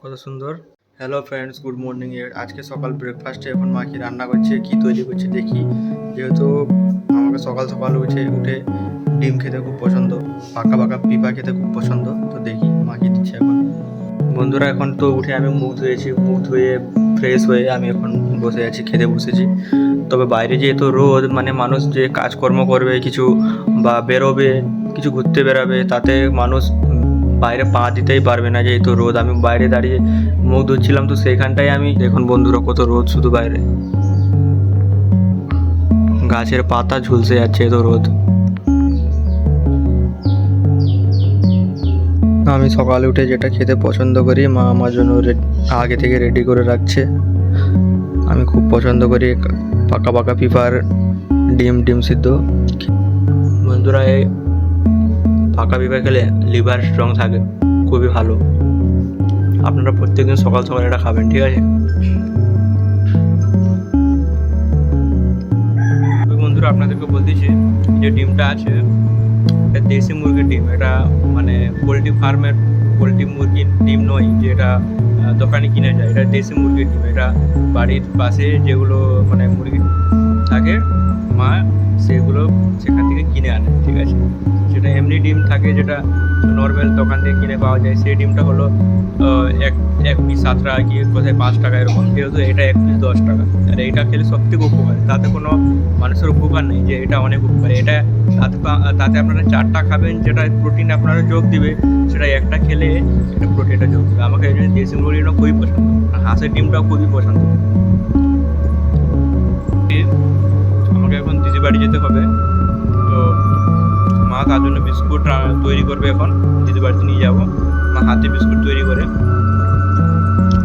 কত সুন্দর। Hello friends, good morning. আজকে সকাল ব্রেকফাস্টে এখন মা কি রান্না করছে, কি তৈরি করছে দেখি। যেহেতু আমাকে সকাল সকাল উঠে ডিম খেতে খুব পছন্দ, পাকা পাকা পিপা খেতে খুব পছন্দ। তো দেখি মা কি দিচ্ছে এখন। বন্ধুরা, এখন তো উঠে আমি মুখ ধুয়েছি, মুখ ধুয়ে ফ্রেশ হয়ে আমি এখন বসে আছি, খেতে বসেছি। তবে বাইরে যেহেতু রোদ, মানে মানুষ যে কাজকর্ম করবে কিছু বা বেরোবে, কিছু ঘুরতে বেরাবে, তাতে মানুষ বাইরে পা দিতেই পারবে না, যেহেতু রোদ। আমি বাইরে দাঁড়িয়ে মুখ ধুচ্ছিলাম, তো সেইখানটায় আমি দেখুন বন্ধুরা কত রোদ, শুধু বাইরে গাছের পাতা ঝুলসে যাচ্ছে, এত রোদ। আমি সকালে উঠে যেটা খেতে পছন্দ করি, মা আমার জন্য আগে থেকে রেডি করে রাখছে। আমি খুব পছন্দ করি পাকা পাকা পিপার ডিম সিদ্ধ। বন্ধুরা, এই পাকা পিপা খেলে লিভার স্ট্রং থাকে, খুবই ভালো। আপনারা প্রত্যেকদিন সকাল সকাল এটা খাবেন, ঠিক আছে? বন্ধুরা, আপনাদেরকে বলতেছি যে ডিমটা আছে, এটা দেশি মুরগির ডিম। এটা মানে পোলট্রি ফার্মের পোলট্রি মুরগির ডিম নয়, যে এটা দোকানে কিনে যায়। এটা দেশি মুরগির ডিম। এটা বাড়ির পাশে যেগুলো মানে মুরগি থাকে, মা সেগুলো সেখান থেকে কিনে আনে, ঠিক আছে? সেটা এমনি ডিম থাকে, যেটা নর্মাল দোকান থেকে কিনে পাওয়া যায়। সেই ডিমটা হলো এক এক পিস 7 টাকা, কি কোথায় 5 টাকা এরকম। যেহেতু এটা এক পিস 10 টাকা, আর এইটা খেলে সব থেকে উপকার। তাতে কোনো মানুষের উপকার নেই যে এটা অনেক উপকার। এটা তাতে আপনারা 4টা খাবেন, যেটা প্রোটিন আপনারা যোগ দিবে, সেটা একটা খেলে এটা প্রোটিনটা যোগ দেবে। আমাকে এই জন্য দেশি মুরগিটা খুবই পছন্দ, আর হাঁসের ডিমটাও খুবই পছন্দ। আমাকে এখন দিদি বাড়ি যেতে হবে, তো মা তার জন্য বিস্কুট তৈরি করবে। এখন দিদি বাড়িতে নিয়ে যাবো, মা হাতে বিস্কুট তৈরি করে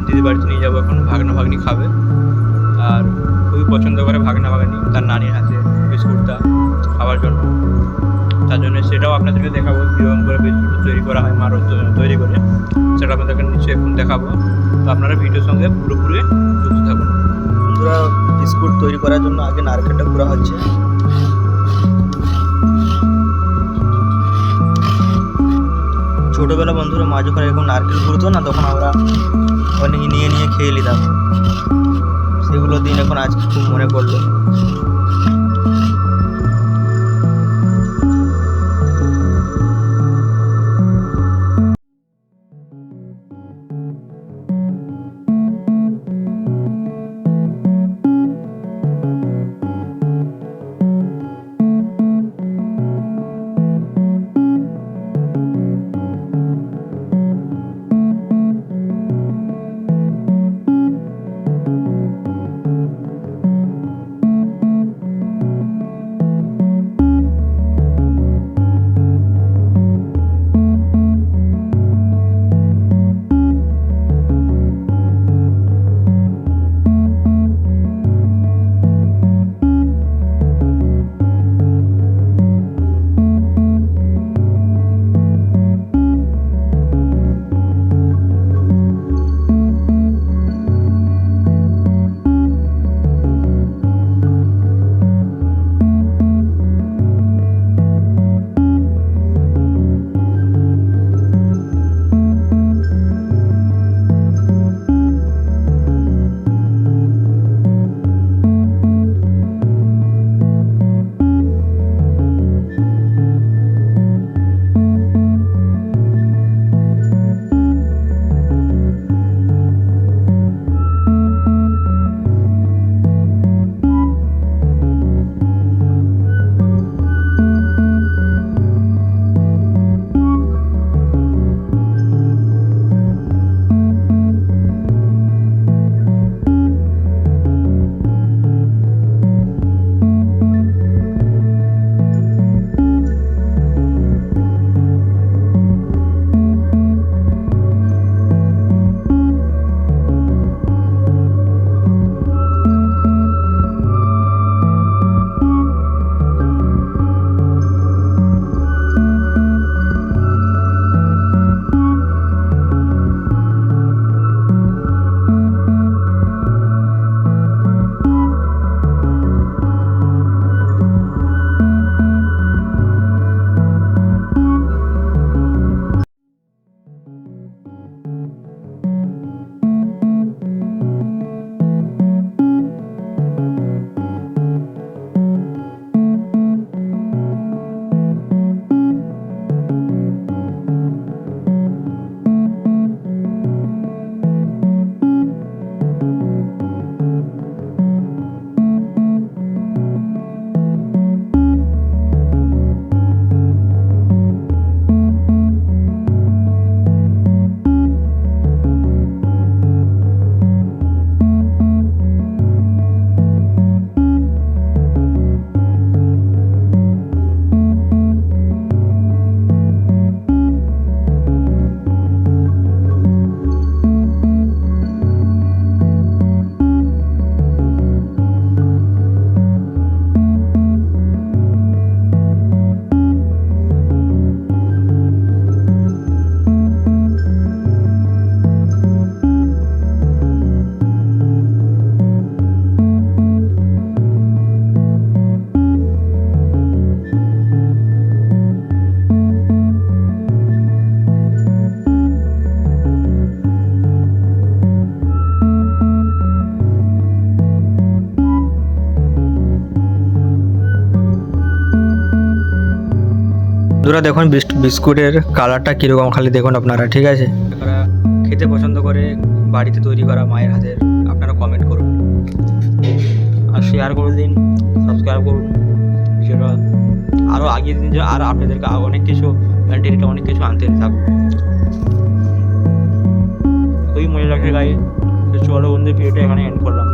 দিদি বাড়িতে নিয়ে যাবো। এখন ভাগনা ভাগ্নি খাবে, আর খুবই পছন্দ করে ভাগনা ভাগ্নি তার নানির হাতে বিস্কুটটা খাওয়ার জন্য। তার জন্য সেটাও আপনাদেরকে দেখাবো, কীরকম করে বিস্কুট তৈরি করা হয় মারও তৈরি করে, সেটা আপনাদেরকে নিশ্চয়ই এখন দেখাবো। তো আপনারা ভিডিওর সঙ্গে পুরোপুরি যুক্ত থাকুন। বন্ধুরা, বিস্কুট তৈরি করার জন্য আগে নারকেলটা কুড়া হচ্ছে। ছোটোবেলা বন্ধুরা, মা যখন এরকম নারকেল কুড়তো না, তখন আমরা অনেক নিয়ে নিয়ে খেয়ে নিতাম। সেগুলো দিন এখন আজকে খুব মনে পড়লো। বন্ধুরা দেখুন বিস্কুটের কালারটা কীরকম, খালি দেখুন আপনারা, ঠিক আছে? যারা খেতে পছন্দ করে বাড়িতে তৈরি করা মায়ের হাতের, আপনারা কমেন্ট করুন আর শেয়ার করে দিন, সাবস্ক্রাইব করুন ভিডিওটা। আরও আগের দিন যে আর আপনাদেরকে অনেক কিছু কন্টেন্টে অনেক কিছু আনতে থাকবো। খুবই মজা লাগছে গাই। চলো বন্ধু, ভিডিওটা এখানে এন্ড করলাম।